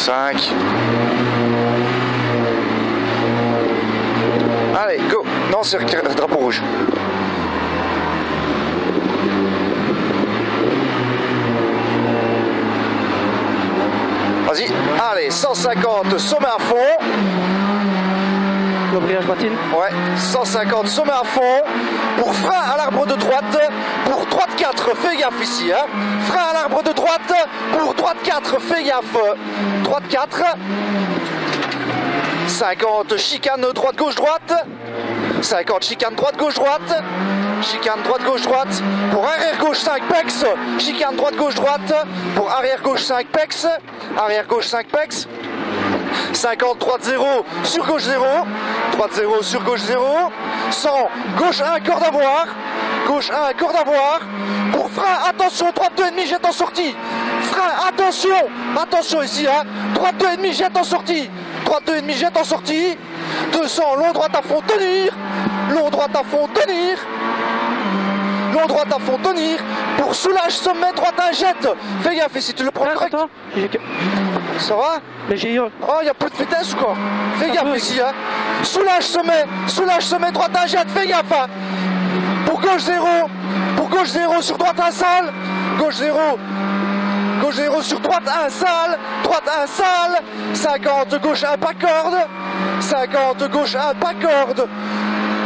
5. Allez, go. Non, c'est le drapeau rouge. Vas-y, allez, 150, sommet à fond. L'embrayage patine. Ouais, 150, sommet à fond. Pour frein à l'arbre de droite, pour droite 4, fais gaffe ici. Hein. Frein à l'arbre de droite, pour droite 4, fais gaffe. Droite 4. 50, chicane droite, gauche, droite. 50, chicane droite, gauche, droite. Chicane droite, gauche, droite. Pour arrière gauche 5 pex. Chicane droite, gauche, droite. Pour arrière gauche 5 pex. Arrière gauche 5 pex. 50, droite 0, sur gauche 0. Droite 0, sur gauche 0. 100, gauche 1, corde à voir. Gauche 1, corde à voir. Pour frein, attention, droite 2,5, jette en sortie. Frein, attention. Attention ici, hein. Droite 2,5, jette en sortie. Droite 2,5, jette en sortie. 200, long droite à fond, tenir. Long droite à fond, tenir. Long droite à fond, tenir. Pour soulage, sommet, droite 1, jette. Fais gaffe ici, tu le prends correct. Ça va? Mais j'ai eu... Oh, il n'y a plus de vitesse ou quoi? Fais gaffe ici, hein. Soulage, sommet, droite 1, jette. Fais gaffe, hein. Pour gauche 0. Pour gauche 0, sur droite 1, sale. Gauche 0. Gauche 0 sur droite 1, sale. Droite 1, sale. 50, gauche 1, pas corde. 50, gauche 1, pas corde.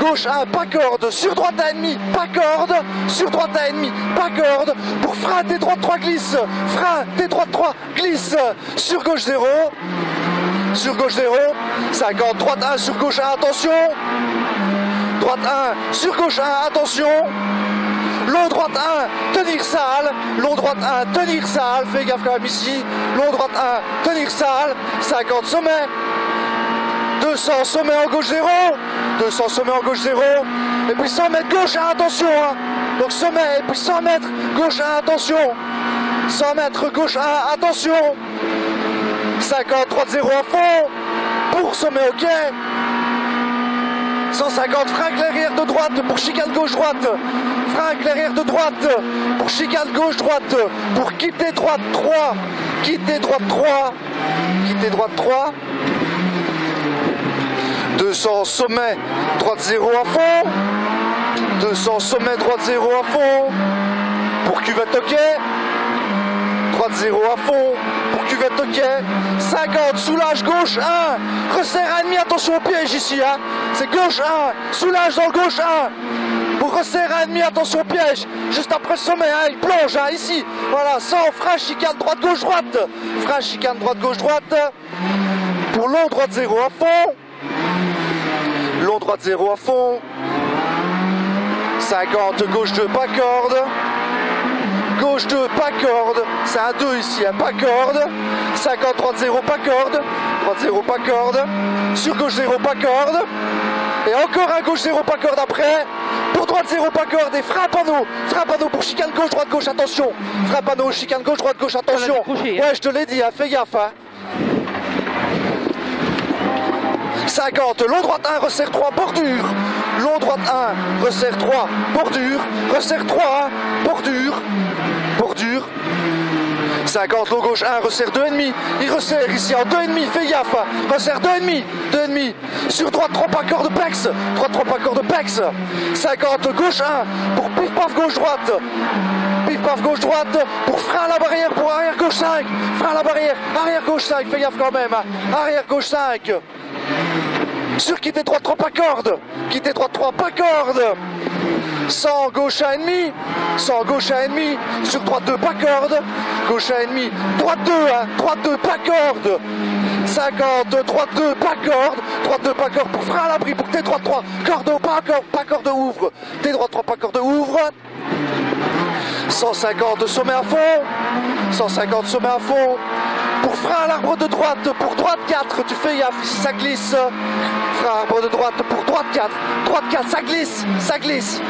Gauche 1, pas corde. Sur droite 1,5, pas corde. Sur droite 1,5, pas corde. Pour frein, T droite 3, glisse. Frein, T droite 3, glisse. Sur gauche 0. Sur gauche 0. 50, droite 1, sur gauche 1, attention. Droite 1, sur gauche 1, attention. Long droite 1, tenir sale. Long droite 1, tenir sale. Fais gaffe quand même ici. Long droite 1, tenir sale. 50, sommet. 200, sommet en gauche 0. 200, sommet en gauche 0. Et puis 100 mètres gauche 1, attention. Hein. Donc sommet, et puis 100 mètres gauche 1, attention. 100 mètres gauche 1, attention. 50, droite 0 à fond. Pour sommet, ok. 150, frein clairière de droite pour chicane gauche-droite. Frein clairière de droite pour chicane gauche-droite. Pour quitter droite 3. Quitter droite 3. Quitter droite 3. 200, sommet, droite 0 à fond. 200, sommet, droite 0 à fond. Pour cuvette, ok. Droite 0 à fond. Pour cuvette, ok. 50, soulage gauche 1. Resserre 1,5, attention au piège ici. Hein. C'est gauche 1. Soulage dans le gauche 1. Pour resserre 1,5, attention au piège. Juste après le sommet, hein, il plonge hein, ici. Voilà, 100, frein, chicane, droite, gauche, droite. Frein, chicane, droite, gauche, droite. Pour long, droite 0 à fond. Long droite 0 à fond. 50, gauche 2, pas corde. Gauche 2, pas corde. C'est un 2 ici, hein, pas corde. 50, droite 0, pas corde. Droite 0, pas corde. Sur gauche 0, pas corde. Et encore un gauche 0, pas corde après. Pour droite 0, pas corde. Et frein panneau. Frein panneau pour chicane gauche, droite, gauche, attention. Frein panneau, chicane gauche, droite, gauche, attention. Ouais, je te l'ai dit, hein, fais gaffe. Hein. 50, long droite 1, resserre 3, bordure. Long droite 1, resserre 3, bordure. Resserre 3, bordure. Bordure. 50, long gauche 1, resserre 2,5. Il resserre ici en 2,5, fais gaffe. Resserre 2,5, 2,5. Sur droite 3 pas corde pex. Droite 3 pas corde pex. 50, gauche 1, pour pif paf gauche droite. Pif paf gauche droite, pour frein à la barrière, pour arrière gauche 5. Frein à la barrière, arrière gauche 5, fais gaffe quand même. Arrière gauche 5. Sur quitter droite 3 pas corde. Quitter droite 3 pas corde. 100 gauche 1,5. 100 gauche 1,5. Sur droite 2 pas corde. Gauche 1,5. Droite 2 hein. Droite 2 pas corde. 50 droite 2 pas corde. Droite 2 pas corde pour frein à l'abri. Pour T droite 3 corde pas corde ouvre. T droite 3 pas corde ouvre. 150 sommet à fond. 150 sommet à fond. Pour frein à l'arbre de droite, pour droite 4, tu fais gaffe, ici ça glisse. Frein à l'arbre de droite, pour droite 4. Droite 4, ça glisse, ça glisse.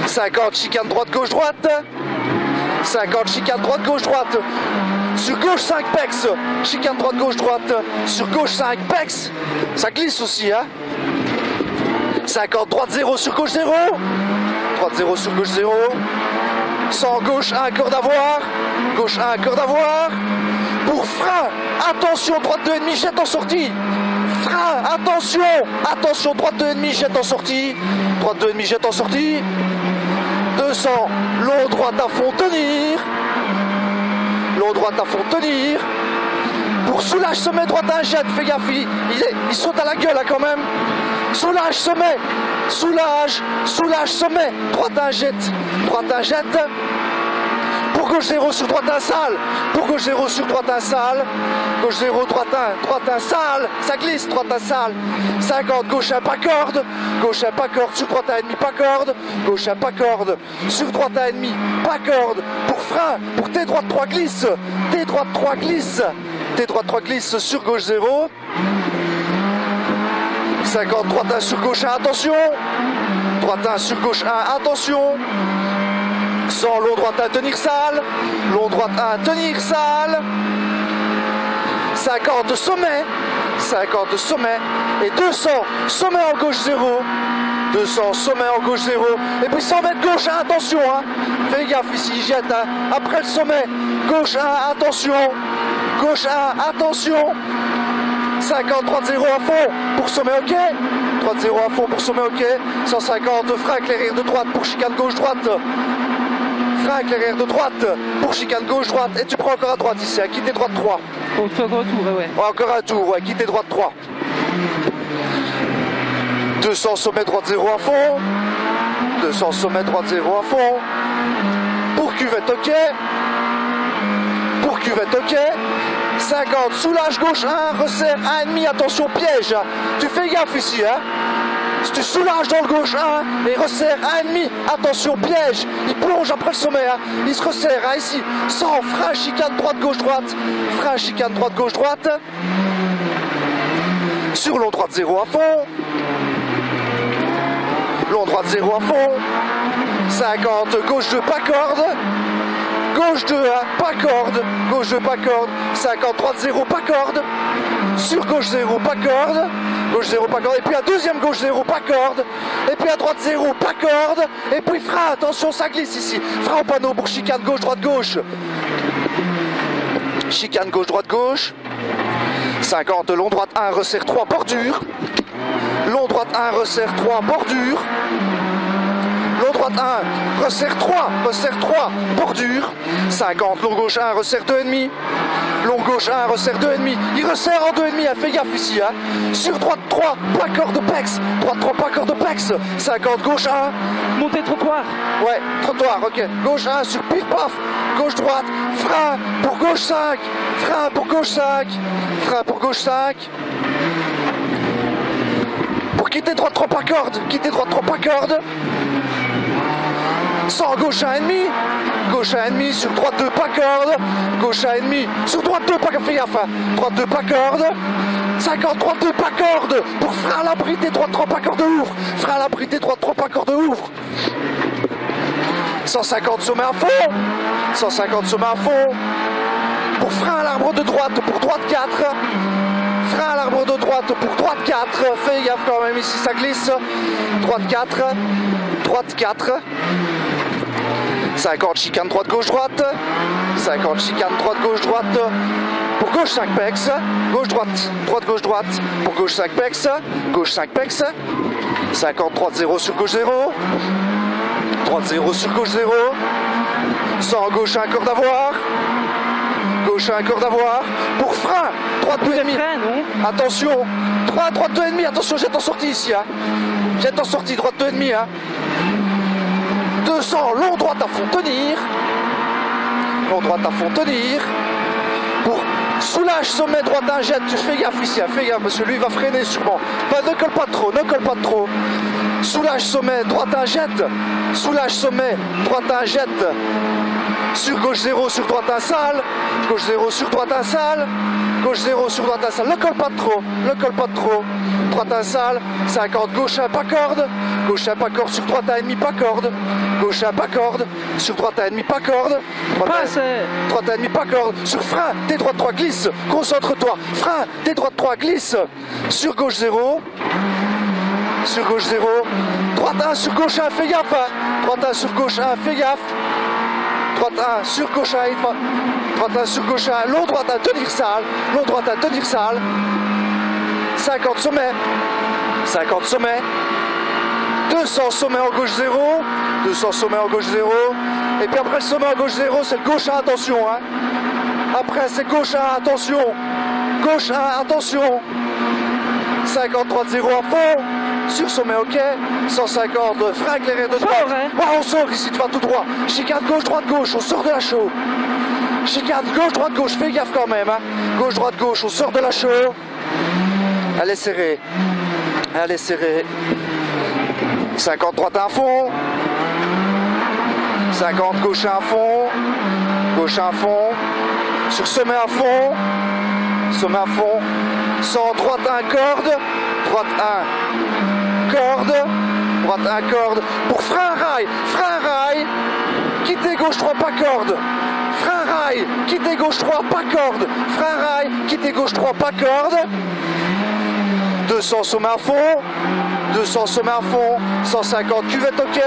50, chicane droite, gauche, droite. 50, chicane droite, gauche, droite. Sur gauche 5 pex. Chicane droite, gauche, droite. Sur gauche 5 pex. Ça glisse aussi, hein. 50, droite 0 sur gauche 0. Droite 0 sur gauche 0. 100 gauche 1 corde à voir. Gauche 1 corde à voir. Pour frein, attention, droite 2,5, jette en sortie. Frein, attention, attention, droite 2,5, jette en sortie. Droite 2,5, jette en sortie. 200, long droite à fond, tenir. Long droite à fond, tenir. Pour soulage, sommet, droite 1, jette, fais gaffe, il saute à la gueule là quand même. Soulage, sommet, soulage, soulage, sommet, droite 1, jette, droite 1, jette. Pour gauche 0 sur droite 1, sale. Pour gauche 0 sur droite 1, sale. Gauche 0, droite 1, sale. Ça glisse, droite 1, sale. 50, gauche 1, pas corde. Gauche 1, pas corde. Sur droite 1,5, pas corde. Gauche 1, pas corde. Sur droite 1,5, pas corde. Pour frein, pour T droite 3, glisse. T droite 3, glisse. T droite 3, glisse sur gauche 0. 50, droite 1 sur gauche 1, attention. Droite 1 sur gauche 1, attention. 100, long droite 1, tenir sale. Long droite 1, tenir sale. 50, sommet. 50, sommet. Et 200, sommet en gauche 0. 200, sommet en gauche 0. Et puis 100 mètres gauche 1, attention. Hein. Fais gaffe ici, il jette. Hein. Après le sommet, gauche 1, attention. Gauche 1, attention. 50, droite 0 à fond pour sommet ok. Droite 0 à fond pour sommet ok. 150, frein éclairé de droite pour chicane gauche droite. Frein éclairé de droite pour chicane gauche droite. Et tu prends encore à droite ici, à quitter droite 3. On fait encore un tour, ouais. Encore un tour, ouais, quitter droite 3. 200 sommet droite 0 à fond. 200 sommet droite 0 à fond. Pour cuvette ok. Pour cuvette ok. 50, soulage gauche 1, resserre 1,5, attention piège. Tu fais gaffe ici, hein. Si tu soulages dans le gauche 1 et resserre 1,5, attention piège. Il plonge après le sommet, hein. Il se resserre, hein, ici. 100, frein, chicane droite, gauche, droite. Frein, chicane droite, gauche, droite. Sur long droite 0 à fond. Long droite 0 à fond. 50, gauche 2, pas corde. Gauche 2, hein, pas corde. Gauche 2, pas corde. 50, droite 0, pas corde. Sur gauche 0, pas corde. Gauche 0, pas corde. Et puis à deuxième gauche 0, pas corde. Et puis à droite 0, pas corde. Et puis frein, attention, ça glisse ici. Frein au panneau pour chicane gauche, droite, gauche. Chicane gauche, droite, gauche. 50, long droite 1, resserre 3, bordure. Long droite 1, resserre 3, bordure. Long droite 1, resserre 3, bordure. 50, long gauche 1, resserre 2,5. Long gauche 1, resserre 2,5. Il resserre en 2,5, hein, fais gaffe ici. Hein. Sur droite 3, pas corde de pex. Droite 3, pas corde de pex. 50, gauche 1. Montée trottoir. Ouais, trottoir, ok. Gauche 1 sur pif paf. Gauche droite, frein pour gauche 5. Frein pour gauche 5. Frein pour gauche 5. Pour quitter droite 3, pas corde. Quitter droite 3, pas corde. 100, gauche 1,5. Gauche 1,5 sur droite 2, pas corde. Gauche 1,5 sur droite 2, pas corde. Fais gaffe. Hein. Droite 2, pas corde. 50, droite 2, pas corde. Pour frein à l'abri, droite 3, pas corde, ouvre. Frein à l'abri, droite 3, pas corde, ouvre. 150, sommet à fond. 150, sommet à fond. Pour frein à l'arbre de droite, pour droite 4. Frein à l'arbre de droite pour droite 4. Fais gaffe quand même ici, ça glisse. Droite 4. Droite 4. 50, chicane droite, gauche, droite. 50, chicane droite, gauche, droite. Pour gauche 5 pex. Gauche, droite. Droite, gauche, droite. Pour gauche 5 pex. Gauche 5 pex. 50, droite 0 sur gauche 0. Droite 0 sur gauche 0. 100, gauche 1, corde à voir. Gauche 1, corde à voir. Pour frein, droite 2,5. Attention. Droite 2,5. Attention, jette en sortie ici. Hein. Jette en sortie, droite 2,5. Hein. 200, long droite à fond, tenir. Long droite à fond, tenir. Pour soulage, sommet, droite 1, jette. Tu fais gaffe ici, hein. Fais gaffe, parce que lui va freiner sûrement. Enfin, ne colle pas trop, ne colle pas trop. Soulage, sommet, droite 1, jette. Soulage, sommet, droite 1, jette. Sur gauche 0, sur droite 1, sale. Gauche 0, sur droite 1, sale. Gauche 0, sur droite 1, sale. Ne colle pas trop, ne colle pas trop. Droite 1, sale. 50, gauche 1, pas corde. Gauche 1, pas corde. Sur droite 1,5, pas corde. Gauche 1, pas corde. Sur droite 1,5, pas corde. Droite 1,5, pas corde. Sur frein, T droite 3, glisse. Concentre-toi. Frein, T droite 3, glisse. Sur gauche 0. Sur gauche 0. Droite 1, sur gauche 1, fais gaffe. Hein. Droite 1, sur gauche 1, fais gaffe. droite 1 sur gauche 1, droite 1 sur gauche 1, long droite 1, tenir sale, long droite 1, tenir sale, 50 sommet, 50 sommet, 200 sommet en gauche 0, 200 sommet en gauche 0, et puis après le sommet en gauche 0, c'est le gauche 1, attention, hein. Après c'est gauche 1, attention, gauche 1, attention, 53 de 0 à fond, sur sommet ok, 150, frein éclairé de droite, on sort ici, tu vas tout droit, chicane gauche, droite, gauche, on sort de la chaux, chicane gauche, droite, gauche, fais gaffe quand même, hein. Gauche, droite, gauche, on sort de la chaux, allez serré, allez serré, 50 droite à fond, 50 gauche à fond, gauche à fond, sur sommet à fond, 100 droite 1 corde, droite 1 corde, droite 1 corde, pour frein rail, quitter gauche 3 pas corde, frein rail, quitter gauche 3 pas corde, frein rail, quitter gauche 3 pas corde, 200 sommet à fond, 200 sommet à fond, 150 cuvette ok,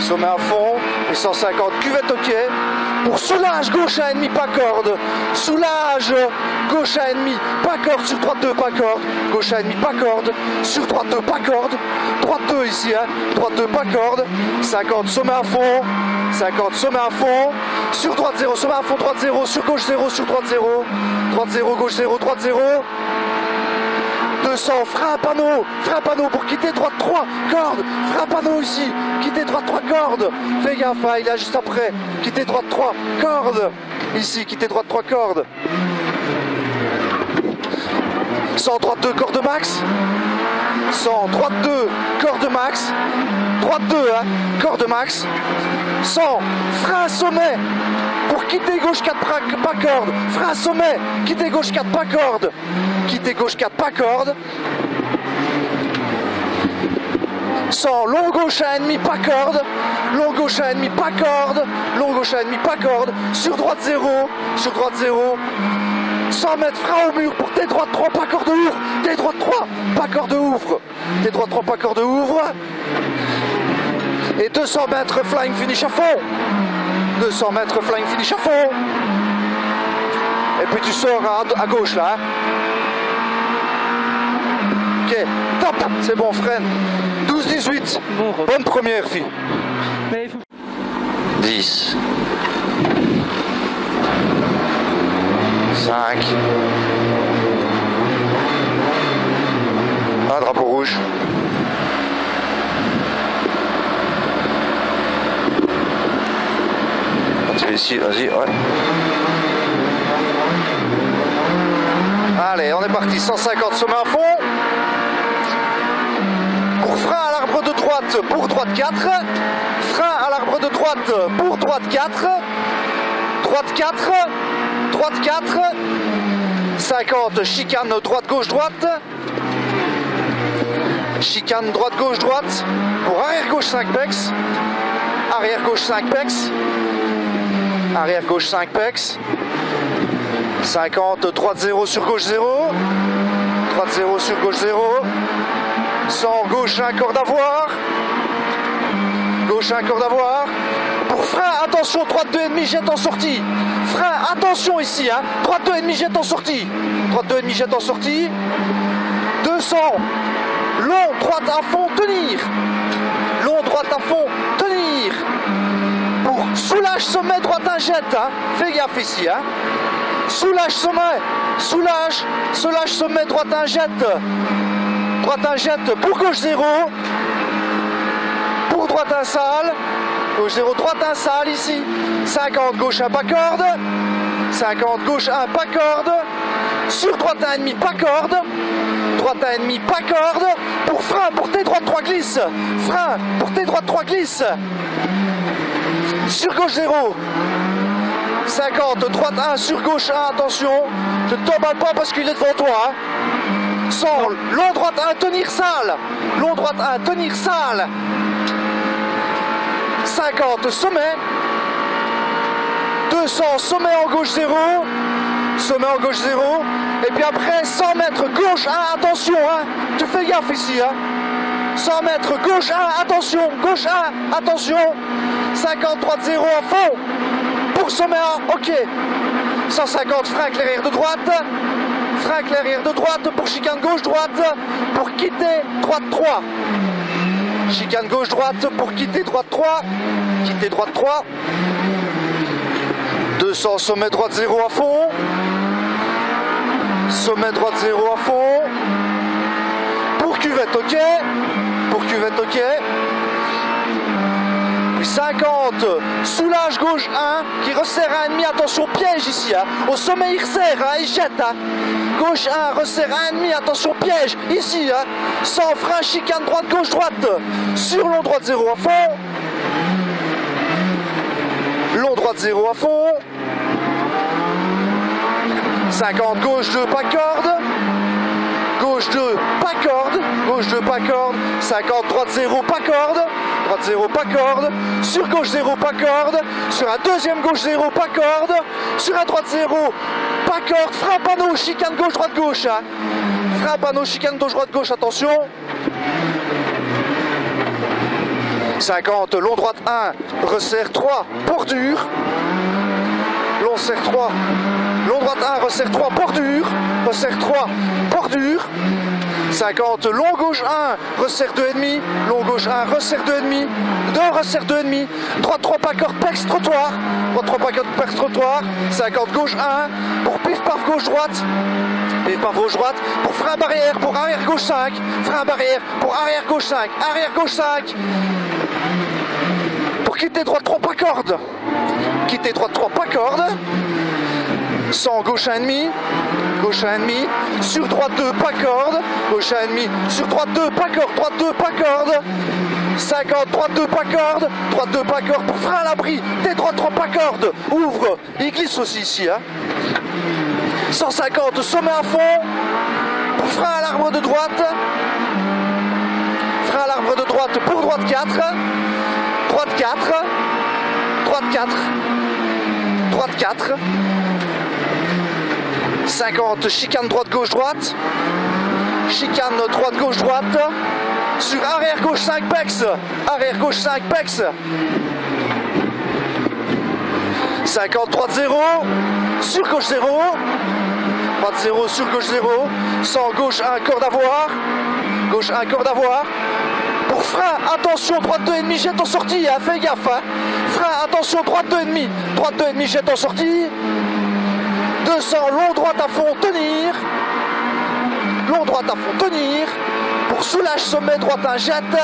sommet à fond, et 150 cuvette ok, pour soulage gauche à ennemi pas corde, soulage gauche à ennemi pas corde, sur droite 2 pas corde, gauche à ennemi pas corde, sur droite 2 pas corde, droite 2 ici, hein, droite 2 pas corde, 50 sommet à fond, 50 sommet à fond, sur droite 0, sommet à fond, droite 0, sur gauche 0, sur droite 0, droite 0, gauche 0, droite 0, 200, frein panneau pour quitter droite 3 cordes, frein panneau ici, quitter droite 3 cordes, fais gaffe, hein, il est juste après, quitter droite 3 cordes, ici, quitter droite 3 cordes, 100, droite 2 corde max, 100, droite 2 corde max, droite 2, hein, corde max, 100, frein sommet, pour quitter gauche 4 pas corde, frein sommet, quitter gauche 4 pas corde, quitter gauche 4 pas corde, 100, long gauche à ennemi pas corde, long gauche à ennemi pas corde, long gauche à ennemi pas corde, sur droite 0, 100 mètres frein au mur pour T droite 3 pas corde ouvre, T droite 3 pas corde ouvre, T droite 3 pas corde ouvre, et 200 mètres flying finish à fond, 200 mètres flying finish à fond, et puis tu sors à gauche là, hein. Ok, top, c'est bon, freine, 12-18, bonne première fille, 10, 5, un drapeau rouge, ici, vas-y, ouais. Allez, on est parti, 150 sommet à fond. Pour frein à l'arbre de droite, pour droite 4. Frein à l'arbre de droite, pour droite 4. Droite 4, droite 4. 50, chicane droite-gauche droite. Chicane droite-gauche droite. Pour arrière-gauche 5 pex. Arrière-gauche 5 pex. Arrière gauche 5 pex, 50, droite 0 sur gauche 0, droite 0 sur gauche 0, 100, gauche 1 corde à voir, gauche 1 corde à voir, pour frein, attention, droite 2,5 jette en sortie, frein, attention ici, hein, droite 2,5 jette en sortie, droite 2,5 jette en sortie, 200, long, droite à fond, tenir, long, droite à fond, tenir, soulage sommet, droite 1 jette, hein. Fais gaffe ici, hein. Soulage sommet, soulage sommet, droite 1 jette, droite 1 jette, pour gauche 0, pour droite 1 sale, gauche 0, droite 1 sale ici, 50, gauche 1 pas corde, 50, gauche 1 pas corde, sur droite 1 ennemi pas corde, droite 1 ennemi pas corde, pour frein, pour T droite 3 glisse, frein, pour T droite 3 glisse, sur gauche 0, 50, droite 1, sur gauche 1, attention, ne t'emballe pas parce qu'il est devant toi, hein. 100, long droite 1, tenir sale, long droite 1, tenir sale, 50, sommet, 200, sommet en gauche 0, sommet en gauche 0, et puis après 100 mètres gauche 1, attention, hein, tu fais gaffe ici, hein. 100 mètres gauche 1, attention, gauche 1, attention, 50 53 de 0 à fond. Pour sommet 1, ok. 150, Franck l'arrière de droite. Franck l'arrière de droite pour chicane gauche-droite. Pour quitter droite 3. Chicane gauche-droite pour quitter droite 3. Quitter droite 3. 200, sommet droite 0 à fond. Sommet droite 0 à fond. Pour cuvette, ok. Pour cuvette, ok. 50, soulage gauche 1, qui resserre à 1,5, attention piège ici, hein. Au sommet il resserre, hein, il jette, hein. Gauche 1, resserre à 1,5, attention piège, ici, hein. Sans frein, chicane droite, gauche, droite, sur long droite 0 à fond. Long droite 0 à fond. 50, gauche 2, pas corde. Gauche 2, pas corde. Gauche 2, pas corde. 50, droite 0, pas corde. Droite 0, pas corde. Sur gauche 0, pas corde. Sur un deuxième gauche 0, pas corde. Sur un droite 0, pas corde. Frein panneau, chicane gauche, droite, gauche. Hein. Frein panneau, chicane gauche, droite, gauche. Attention. 50, long droite 1, resserre 3, bordure. Long serre 3. Long droite 1, resserre 3, bordure. Resserre 3, bordure. 50, long gauche 1, resserre 2,5. Long gauche 1, resserre 2,5. 2, resserre 2,5. Droite 3, pas corde, pex, trottoir. Droite 3, pas corde, pex, trottoir. 50, gauche 1, pour pif, paf, gauche, droite. Pif, paf, gauche, droite. Pour frein barrière, pour arrière, gauche 5. Frein barrière, pour arrière, gauche 5. Arrière, gauche 5. Pour quitter droite 3, pas corde. Quitter droite 3, pas corde. 100, gauche 1,5. Gauche 1,5. Sur droite 2, pas corde. Gauche 1,5. Sur droite 2, pas corde. Droite 2, pas corde. 50, droite 2, pas corde. Droite 2, pas corde. Pour frein à l'abri. Des droite 3, pas corde. Ouvre. Il glisse aussi ici. Hein. 150, sommet à fond. Pour frein à l'arbre de droite. Frein à l'arbre de droite pour droite 4. Droite 4. Droite 4. Droite 4. 50, chicane droite, gauche, droite. Chicane droite, gauche, droite. Sur arrière gauche 5, pex. Arrière gauche 5, pex. 50, droite 0. Sur gauche 0. Droite 0, sur gauche 0. 100, gauche 1, corde à voir. Gauche 1, corde à voir. Pour frein, attention, droite 2,5, jette en sortie, hein, fais gaffe. Hein. Frein, attention, droite 2,5. Droite 2,5, jette en sortie. 200, long droite à fond, tenir. Long droite à fond, tenir. Pour soulage sommet, droite 1, jette.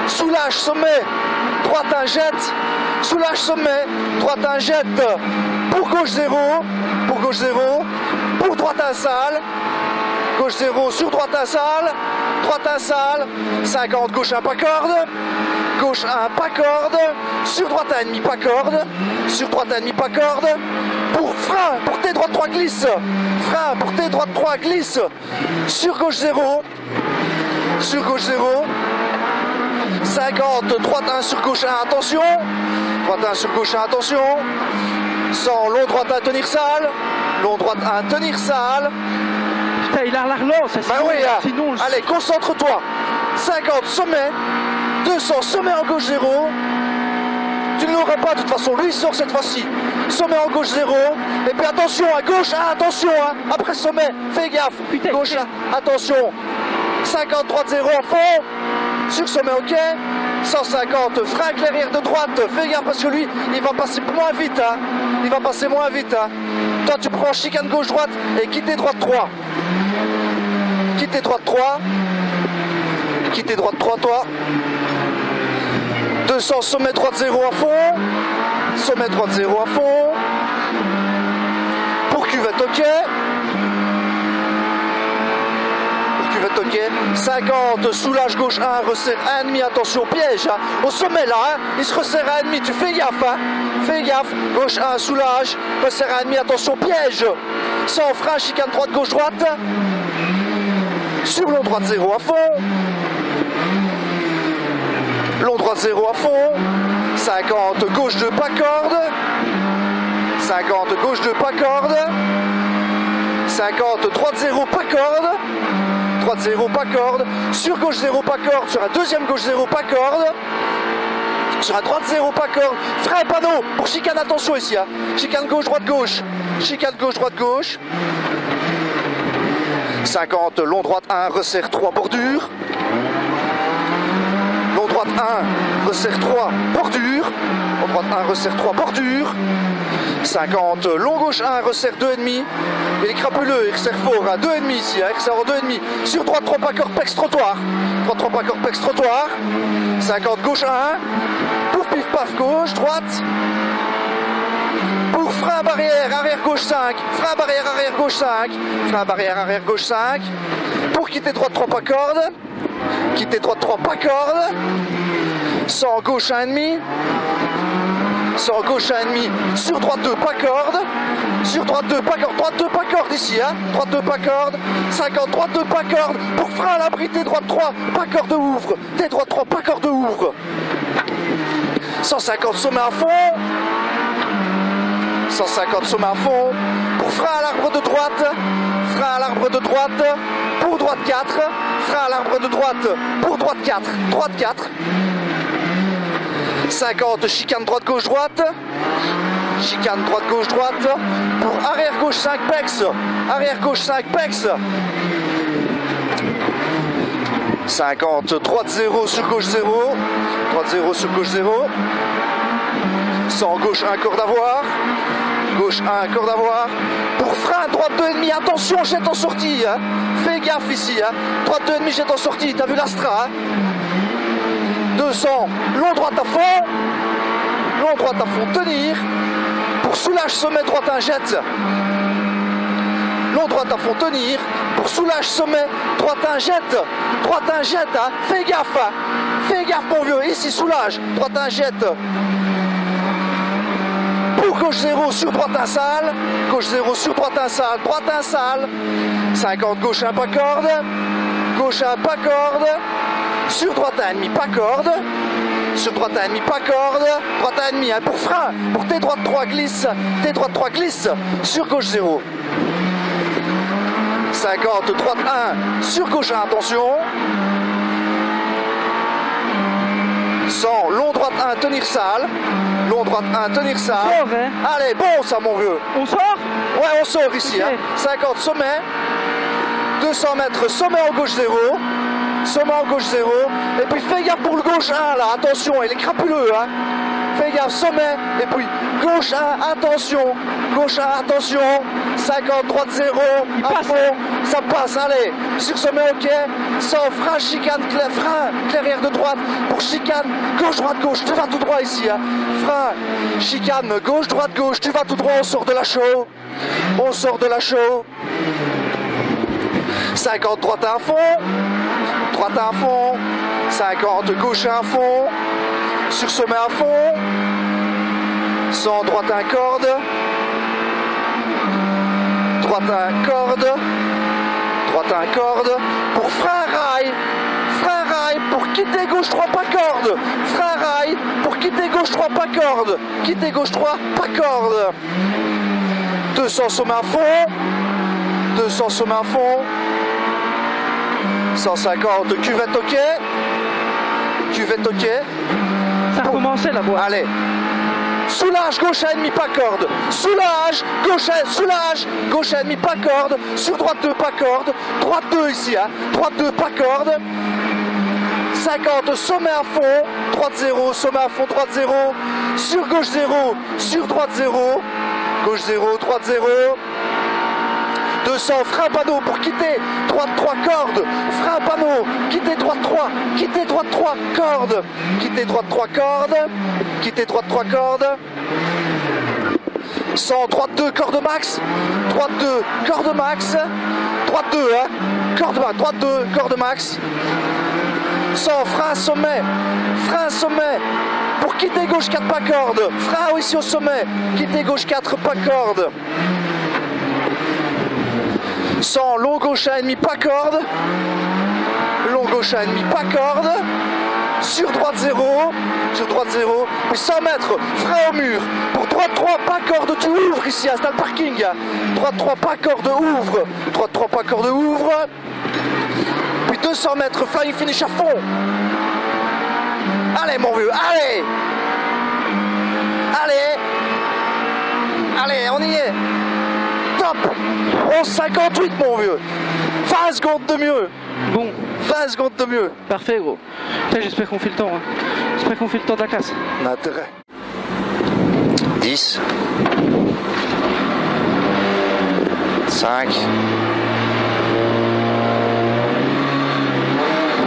Soulage sommet, droite 1, jette. Soulage sommet, droite 1, jette. Pour gauche 0. Pour gauche 0. Pour droite 1, sale. Gauche 0, sur droite 1, sale. Droite 1, sale. 50, gauche 1, pas corde. Gauche 1, pas corde. Sur droite 1,5, pas corde. Sur droite 1,5, pas corde. Pour frein, pour T droite 3, glisse. Frein, pour T droite 3, glisse. Sur gauche 0. Sur gauche 0. 50, droite 1, sur gauche 1, attention. Droite 1, sur gauche 1, attention. 100, long droite 1, tenir sale. Long droite 1, tenir sale. Putain, il a la relance. Bah oui, là. Sinon, allez, concentre-toi. 50, sommet. 200, sommet en gauche 0. Tu ne l'auras pas de toute façon. Lui, il sort cette fois-ci. Sommet en gauche 0. Et puis attention, à gauche 1, attention. Hein. Après sommet, fais gaffe. Putain, gauche 1, attention. 50, droite 0 en fond. Sur sommet, ok. 150, frein clairière de droite. Fais gaffe parce que lui, il va passer moins vite. Hein. Il va passer moins vite. Hein. Toi, tu prends chicane gauche-droite et quitter droite 3. Quitter droite 3. Quitter droite 3, toi. 200, sommet droite 0 à fond. Sommet droite 0 à fond. Pour cuvette, ok. Pour cuvette, ok. 50, soulage gauche 1, resserre 1,5, attention, piège. Hein. Au sommet, là, hein, il se resserre 1,5, tu fais gaffe. Hein. Fais gaffe. Gauche 1, soulage. Resserre 1,5, attention, piège. Sans frein, chicane droite, gauche, droite. Sur long droite 0 à fond. Long droite 0 à fond. 50, gauche 2, pas corde. 50, gauche 2, pas corde. 50, droite 0, pas corde. droite 0, pas corde. Sur gauche 0, pas corde. Sur un deuxième gauche 0, pas corde. Sur un droite 0, pas corde. Frein panneau pour chicane, attention ici. Hein. Chicane gauche, droite gauche. Chicane gauche, droite gauche. 50, long droite 1, resserre 3, bordure. Long droite 1, resserre 3, bordure. Long droite 1, resserre 3, bordure. 50, long gauche 1, resserre 2,5. Il est crapuleux, il resserre fort, hein, 2,5 ici, hein, il resserre en 2,5. Sur droite 3 pas corps, pex trottoir. Droite 3 pas corps, pex trottoir. 50, gauche 1. Pour pif paf gauche, droite. Pour frein barrière, arrière gauche 5. Frein barrière, arrière gauche 5. Frein barrière, arrière gauche 5. Pour quitter droite 3 pas corde. Quitter droite 3 pas corde. 100 gauche 1,5. 100 gauche 1,5. Sur droite 2 pas corde. Sur droite 2 pas corde. Droite 2 pas corde ici. Hein. Droite 2 pas corde. 50, droite 2 pas corde. Pour frein à l'abri, T droite 3 pas corde ouvre. T droite 3 pas corde ouvre. 150 sommet à fond. 150 sommet à fond. Pour frein à l'arbre de droite. Frein à l'arbre de droite. Pour droite 4. Frein à l'arbre de droite. Pour droite 4. Droite 4. 50, chicane droite gauche droite. Chicane droite gauche droite. Pour arrière gauche 5 pex. Arrière gauche 5 pex. 50, droite 0 sur gauche 0. Droite 0 sur gauche 0. 100 gauche 1 corde à voir. Gauche 1 corde à voir. Pour frein droite 2,5. Attention, jette en sortie. Hein. Fais gaffe ici. Hein. Droite 2,5, jette en sortie. T'as vu l'Astra. Hein. 200, long droite à fond. Long droite à fond, tenir. Pour soulage sommet droite 1 jette. Long droite à fond, tenir. Pour soulage sommet droite 1 jette. Droite 1 jette. Hein. Fais gaffe. Hein. Fais gaffe mon vieux. Ici soulage. Droite 1 jette. Pour gauche 0 sur droite 1 sale. Gauche 0 sur droite 1 sale. Droite 1 sale. 50 gauche 1 pas corde. Gauche 1 pas corde. Sur droite 1,5 pas corde. Sur droite 1,5 pas corde. Droite 1,5 hein, pour frein. Pour T droite 3 glisse. T droite 3 glisse. Sur gauche 0. 50 droite 1 sur gauche 1 attention. 100 long droite 1 tenir sale. Long droite 1 tenir sale. Sort, hein. Allez bon ça mon vieux. On sort? Ouais on sort ici. Okay. Hein. 50 sommet. 200 mètres sommet en gauche 0. Sommet en gauche 0. Et puis fais gaffe pour le gauche 1 là, attention, il est crapuleux. Hein. Fais gaffe, sommet. Et puis gauche 1, attention. Gauche 1, attention. 50, droite 0. À fond. Ça passe, allez. Sur sommet, ok. 100, frein, chicane, frein, clairière de droite. Pour chicane, gauche, droite, gauche. Tu vas tout droit ici. Hein. Frein, chicane, gauche, droite, gauche. Tu vas tout droit, on sort de la show. On sort de la show. 50, droite à fond. Droite à fond, 50, gauche à fond, sur sommet à fond, 100, droite à corde, droite à corde, droite à corde, pour frein rail, pour quitter gauche 3 pas corde, frein rail, pour quitter gauche 3 pas corde, quitter gauche 3 pas corde, 200 sommet à fond, 200 sommet à fond, 150, cuvette ok. Cuvette ok. Ça a commencé la voie. Allez. Soulage, gauche à ennemi, pas corde. Soulage, gauche à ennemi, pas corde. Sur droite 2, pas corde. Droite 2 ici, hein. Droite 2, pas corde. 50, sommet à fond. Droite 0, sommet à fond, droite 0. Sur gauche 0, sur droite 0. Gauche 0, droite 0. 200, frein panneau pour quitter droite 3 cordes, frein panneau, quitter droite 3, quitter droite 3 cordes, quitter droite 3 cordes, quitter droite 3 cordes, 100, droite 2, corde max, droite 2, corde max, droite 2, hein, corde max, droite 2, corde max, 100, frein sommet, pour quitter gauche 4 pas corde, frein ici au sommet, quitter gauche 4 pas corde, 100, long gauche à ennemi, pas corde. Long gauche à ennemi, pas corde. Sur droite 0. Sur droite 0. Puis 100 mètres, frein au mur. Pour droite 3, pas corde, tu ouvres ici, c'est le parking. Droite 3, pas corde, ouvre. Droite 3, pas corde, ouvre. 200 mètres, flying finish à fond. Allez mon vieux, allez. Allez. Allez, on y est. Top. 11,58 mon vieux. 20 secondes de mieux. Bon. 20 secondes de mieux. Parfait gros. Putain, j'espère qu'on fait le temps. Hein. J'espère qu'on fait le temps de la classe. On a intérêt. 10. 5.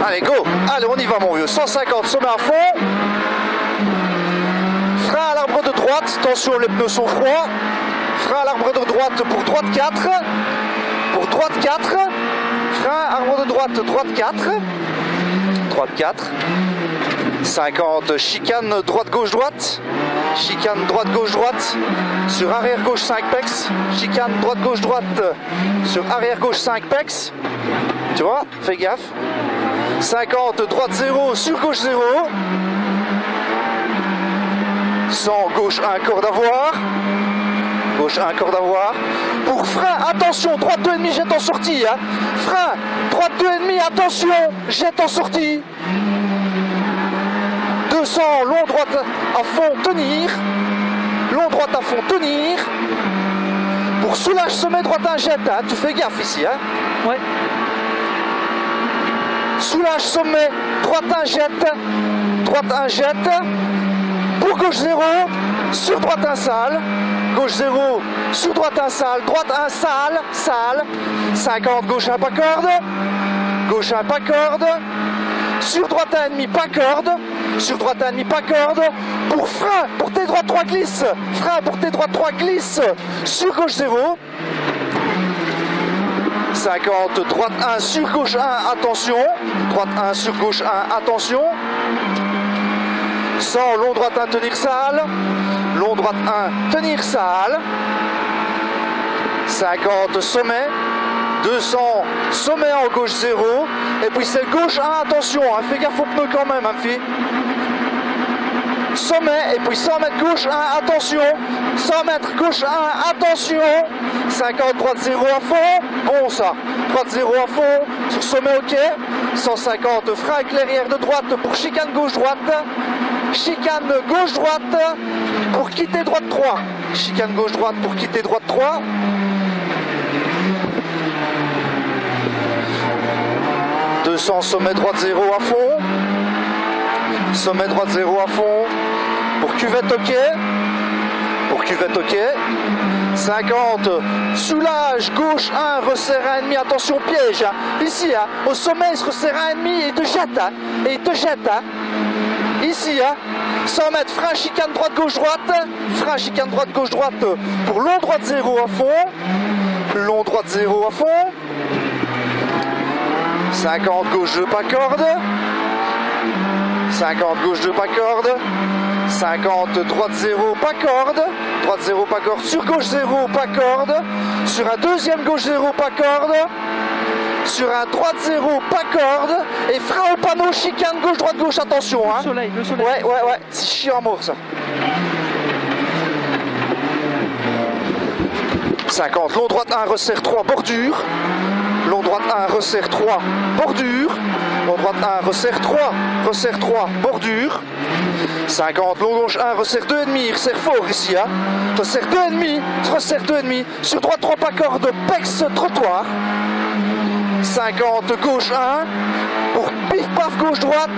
Allez, go. Allez, on y va mon vieux. 150, sommet à fond. Frein à l'arbre de droite. Attention, les pneus sont froids. Frein à l'arbre de droite pour droite 4. Pour droite 4. Frein, arbre de droite, droite 4. Droite 4. 50, chicane droite-gauche droite. Chicane droite-gauche droite. Sur arrière-gauche 5 pex. Chicane droite-gauche droite. Sur arrière-gauche 5 pex. Tu vois, fais gaffe. 50, droite 0, sur gauche 0. 100, gauche 1, corde à voir. Gauche 1, corde à voir. Pour frein, attention, droite 2,5, jette en sortie. Hein. Frein, droite 2,5, attention, jette en sortie. 200, long droite à fond, tenir. Long droite à fond, tenir. Pour soulage sommet, droite 1, jette. Hein. Tu fais gaffe ici. Hein. Ouais. Soulage sommet, droite 1, jette. Droite 1, jette. Pour gauche 0, sur droite 1, sale. Gauche 0, sur droite 1, sale. Droite 1, sale, sale. 50, gauche 1, pas corde. Gauche 1, pas corde. Sur droite 1,5, pas corde. Sur droite 1,5, pas corde. Pour frein, pour tes droite 3 glisse. Frein, pour tes droite 3 glisse. Sur gauche 0. 50, droite 1, sur gauche 1, attention. Droite 1, sur gauche 1, attention. 100, long droite 1, tenir sale. Long droite 1, tenir sale. 50, sommet. 200, sommet en gauche 0. Et puis c'est gauche 1, attention. Hein, fais gaffe aux pneus quand même, hein, fille. Sommet, et puis 100 mètres gauche 1, attention. 100 mètres gauche 1, attention. 50, droite 0 à fond. Bon ça. Droite 0 à fond. Sur sommet, ok. 150, frein clairière de droite pour chicane gauche-droite. Chicane gauche-droite pour quitter droite 3. Chicane gauche-droite pour quitter droite 3. « 200, sommet droite 0 à fond. Sommet droite 0 à fond. Pour cuvette ok. Pour cuvette ok. 50, soulage, gauche 1, resserre 1,5, attention piège. Hein. Ici, hein, au sommet, il se resserre 1,5 et il te jette. Hein. Et il te jette. Hein. Ici, hein, 100 mètres, frein, chicane droite, gauche, droite. Frein, chicane droite, gauche, droite. Pour long droite 0 à fond. Long droite 0 à fond. 50, gauche 2, pas corde. 50, gauche 2, pas corde. 50, droite 0, pas corde. Droite 0, pas corde. Sur gauche 0, pas corde. Sur un deuxième gauche 0, pas corde. Sur un droite 0, pas corde. Et frein au panneau, chicane gauche, droite, gauche, attention. Hein. Le soleil, le soleil. Ouais. C'est chiant à mort ça. 50, long droite 1, resserre 3, bordure. Long droite 1, resserre 3, bordure. Long droite 1, resserre 3, bordure. 50, long gauche 1, resserre 2,5, resserre fort ici. Hein. Resserre 2,5. Sur droite 3, pas corde, pex, trottoir. 50, gauche 1. Pour pif paf gauche droite.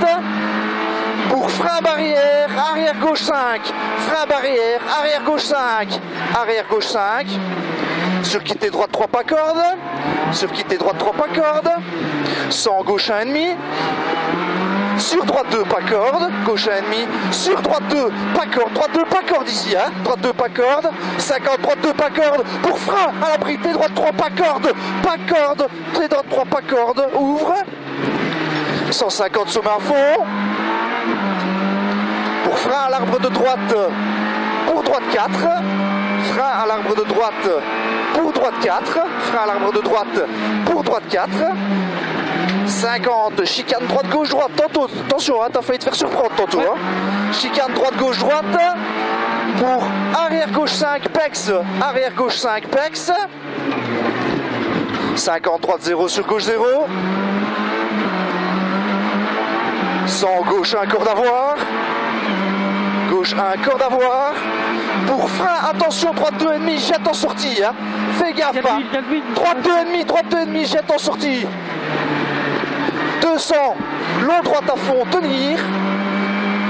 Pour frein barrière, arrière gauche 5. Frein barrière, arrière gauche 5. Arrière gauche 5. Sur quitter droite 3, pas corde. Sur quitter droite 3, pas corde. 100, gauche 1,5. Sur droite 2, pas corde. Gauche 1,5. Sur droite 2, pas corde. Droite 2, pas corde ici. Hein. Droite 2, pas corde. 50, droite 2, pas corde. Pour frein à l'abri, T droite 3, pas corde. Pas corde. T droite 3, pas corde. Ouvre. 150, sommet à fond. Pour frein à l'arbre de droite. Pour droite 4. Frein à l'arbre de droite. Pour droite 4. Frein à l'arbre de droite. Pour droite 4. 50, chicane droite-gauche droite, tantôt, attention, hein, t'as failli te faire surprendre tantôt. Ouais. Hein. Chicane droite-gauche droite, pour arrière-gauche 5, pex, arrière-gauche 5, pex. 50, droite 0 sur gauche 0. 100 gauche 1 corde à voir. Gauche 1 corde à voir. Pour frein, attention, droite 2,5, jette en sortie. Hein. Fais gaffe. Hein. Droite 2,5, jette en sortie. 200, long droite à fond, tenir.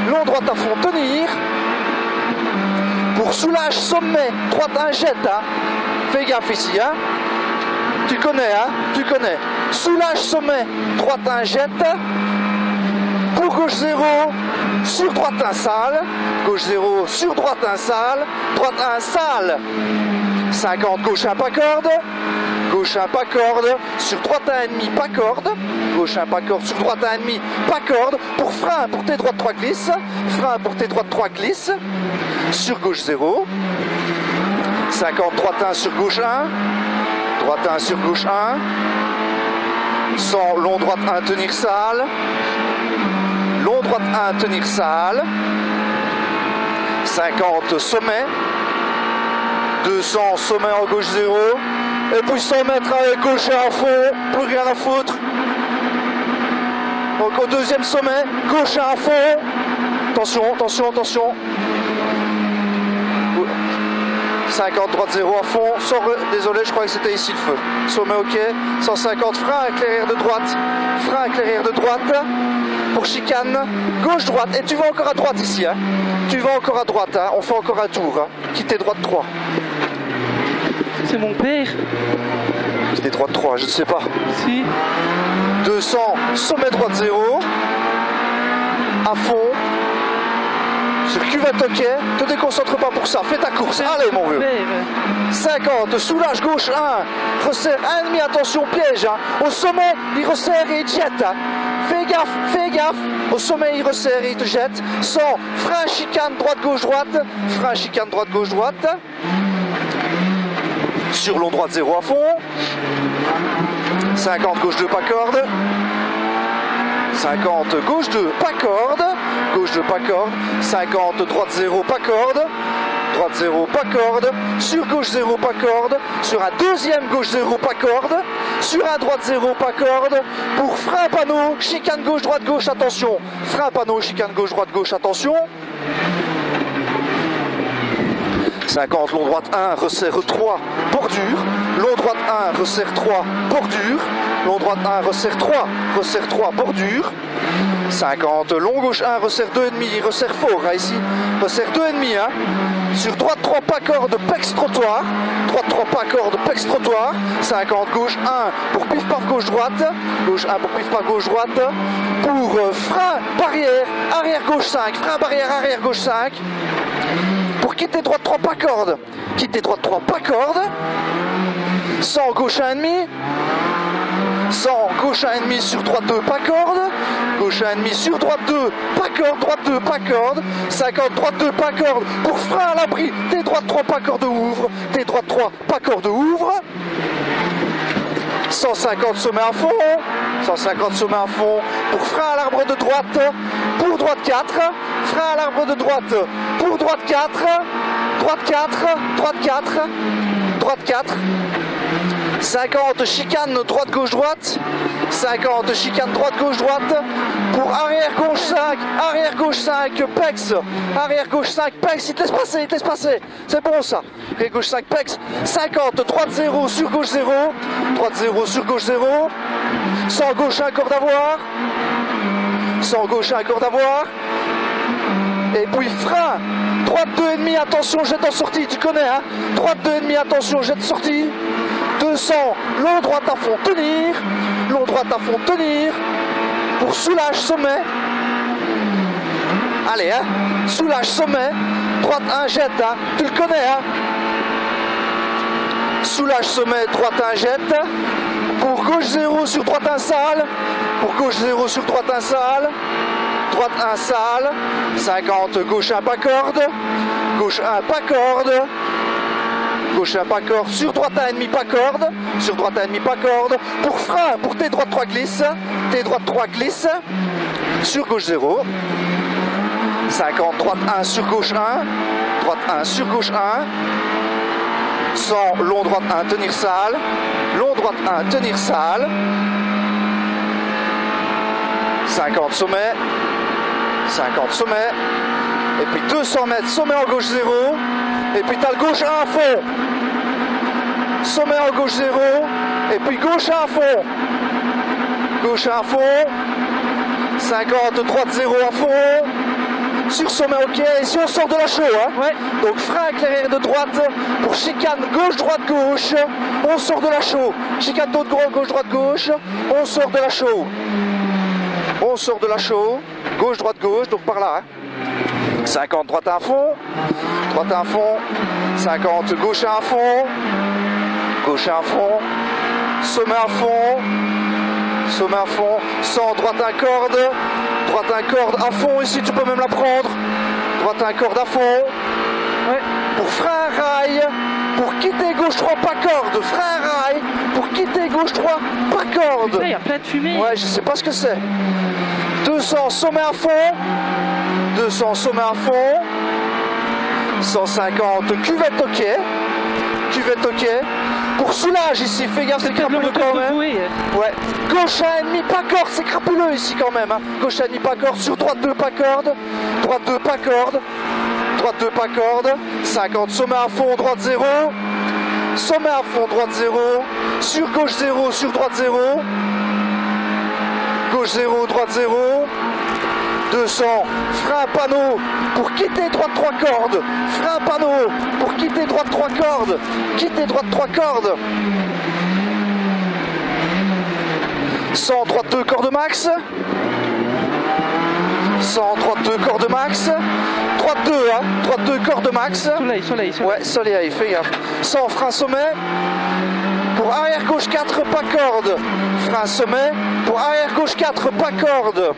Long droite à fond, tenir. Pour soulage, sommet, droite 1, jette. Hein. Fais gaffe ici. Hein. Tu connais, hein. Tu connais. Soulage, sommet, droite 1, jette. Pour gauche 0, sur droite 1, sale. Gauche 0, sur droite 1, sale. Droite 1, sale. 50, gauche 1, pas corde. Gauche 1, pas corde. Sur droite 1,5, pas corde. Gauche 1, pas corde. Sur droite 1,5, pas corde. Pour frein, pour tes droite 3 glisse. Frein pour tes droite 3 glisse. Sur gauche 0. 50, droite 1 sur gauche 1. Droite 1 sur gauche 1. 100, long droite 1, tenir sale. Long droite 1, tenir sale. 50, sommet. 200, sommet en gauche 0. Et puis 100 mètres avec gauche à fond, plus rien à foutre. Donc au deuxième sommet, gauche à fond. Attention, attention, attention. 50, droite 0 à fond. Désolé, je crois que c'était ici le feu. Sommet ok. 150, frein avec l'arrière de droite. Frein avec l'arrière de droite. Pour chicane, gauche, droite. Et tu vas encore à droite ici. Hein. Tu vas encore à droite. Hein. On fait encore un tour. Hein. Quitter droite 3. C'est mon père. C'était droite 3, je ne sais pas. Si. 200, sommet droite 0. À fond. Sur cuvette ok. Te déconcentre pas pour ça. Fais ta course. Allez mon vieux. 50, soulage gauche 1. Resserre 1,5. Attention piège. Hein. Au sommet, il resserre et il jette. Hein. Fais gaffe, fais gaffe. Au sommet, il resserre et il te jette. 100, frein chicane droite gauche droite. Frein chicane droite gauche droite. Sur long droite 0 à fond. 50 gauche 2 pas corde. 50 gauche 2 pas corde. Gauche 2 pas corde. 50 droite 0 pas corde. Droite 0 pas corde. Sur gauche 0 pas corde. Sur un deuxième gauche 0 pas corde. Sur un droite 0 pas corde. Pour frein panneau, chicane gauche droite gauche, attention. Frein panneau, chicane gauche droite gauche, attention. 50, long droite 1, resserre 3, bordure. Long droite 1, resserre 3, bordure. Long droite 1, resserre 3, bordure. 50, long gauche 1, resserre 2,5, resserre fort, hein, ici. Resserre 2,5, hein. Sur droite 3, pas corde, pex trottoir. Droite 3, pas corde, pex trottoir. 50, gauche 1, pour pif paf gauche droite. Gauche 1 pour pif paf gauche droite. Pour frein, barrière, arrière gauche 5. Frein, barrière, arrière gauche 5. Pour quitter droite 3 pas corde. Quitter droite 3 pas corde. 100 gauche 1,5. 100 gauche 1,5 sur droite 2 pas corde. Gauche 1,5 sur droite 2 pas corde. Droite 2 pas corde. 50 droite 2 pas corde. Pour frein à l'abri. Tes droite 3 pas corde ouvre. Tes droite 3 pas corde ouvre. 150 sommet à fond. 150 sommet à fond. Pour frein à l'arbre de droite. Pour droite 4. Frein à l'arbre de droite. Pour droite 4. Droite 4. Droite 4. Droite 4. 50 chicane droite gauche droite. 50 chicane droite gauche droite. Pour arrière gauche 5. Arrière gauche 5. Pex. Arrière gauche 5. Pex. Il te laisse passer. Il te laisse passer. C'est bon ça. Arrière gauche 5. Pex. 50 droite 0 sur gauche 0. Droite 0 sur gauche 0. 100 gauche 1 corde à voir. 100 gauche 1 corde à voir. Et puis frein. Droite 2,5. Attention jette en sortie. Tu connais hein. Droite 2,5. Attention jette sortie. 200, long droite à fond, tenir. Long droite à fond, tenir. Pour soulage, sommet. Allez, hein. Soulage, sommet. Droite 1, jette, hein. Tu le connais, hein. Soulage, sommet, droite 1, jette. Pour gauche 0 sur droite 1, sale. Pour gauche 0 sur droite 1, sale. Droite 1, sale. 50, gauche 1, pas corde. Gauche 1, pas corde. Gauche 1 pas corde, sur droite 1,5 pas corde, sur droite 1,5 pas corde, pour frein, pour tes droite 3 glisse, tes droite 3 glisse, sur gauche 0, 50, droite 1 sur gauche 1, droite 1 sur gauche 1, 100, long droite 1, tenir sale, long droite 1, tenir sale, 50 sommet, 50 sommet. Et puis 200 mètres, sommet en gauche 0. Et puis tu as le gauche 1 à fond. Sommet en gauche 0. Et puis gauche 1 à fond. Gauche 1 à fond. 50, droite 0 à fond. Sur sommet, ok. Et si on sort de la chaux, hein. Ouais. Donc frein éclairé de droite pour chicane gauche, droite, gauche. On sort de la chaux. Chicane d'autre gauche, droite, gauche. On sort de la chaux. On sort de la chaux. Gauche, droite, gauche. Donc par là, hein. 50, droite à fond. Droite à fond. 50, gauche à fond. Gauche à fond. Sommet à fond. Sommet à fond. 100, droite à corde. Droite à corde à fond ici, tu peux même la prendre. Droite à corde à fond. Ouais. Pour frein rail. Pour quitter gauche 3, pas corde. Frein rail. Pour quitter gauche 3, pas corde. Là, il y a plein de fumée. Ouais, je sais pas ce que c'est. 200, sommet à fond. 200, sommet à fond. 150, cuvette ok. Cuvette ok. Pour soulage ici, fais gaffe, c'est crapuleux quand même. Ouais. Gauche à ennemi, pas corde, c'est crapuleux ici quand même. Hein. Gauche à ennemi, pas corde. Sur droite 2, pas corde. Droite 2, pas corde. Droite 2, pas corde. 50, sommet à fond, droite 0. Sommet à fond, droite 0. Sur gauche 0, sur droite 0. Gauche 0, droite 0. 200, frein panneau pour quitter droite 3 cordes. Frein panneau pour quitter droite 3 cordes. Quitter droite 3 cordes. 100, droite 2 cordes max. 100, droite 2 cordes max. Droite 2, hein. Droite 2 cordes max. Soleil. Ouais, soleil, fais gaffe. 100, frein sommet. Pour arrière gauche 4, pas corde. Frein sommet. Pour arrière gauche 4, pas corde.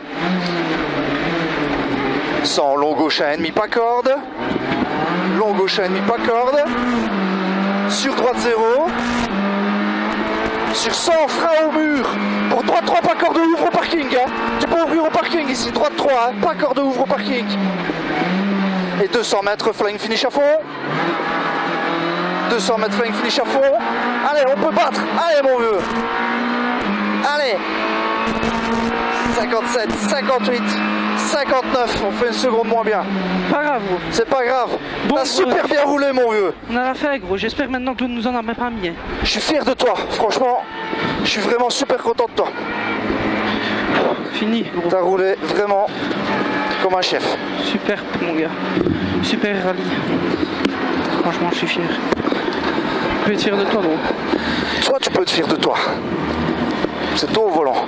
100, long gauche à ennemi, pas corde. Long gauche à ennemi, pas corde. Sur droite 0. Sur 100, frein au mur. Pour droite 3, pas corde, ouvre au parking. Hein. Tu peux ouvrir au parking ici, droite 3, hein. Pas corde, ouvre au parking. Et 200 mètres, flying finish à fond. 200 mètres, flying finish à fond. Allez, on peut battre. Allez, mon vieux. Allez. 57, 58. 59, on fait une seconde moins bien. Pas grave, gros. C'est pas grave. Bon, t'as super bien roulé, mon vieux. On a la fait, gros. J'espère maintenant que l'on nous en a même pas mis. Hein. Je suis fier de toi, franchement. Je suis vraiment super content de toi. Fini, gros. T'as roulé vraiment comme un chef. Super, mon gars. Super rallye. Franchement, je suis fier. Je peux être fier de toi, gros. Toi, tu peux être fier de toi. C'est toi au volant.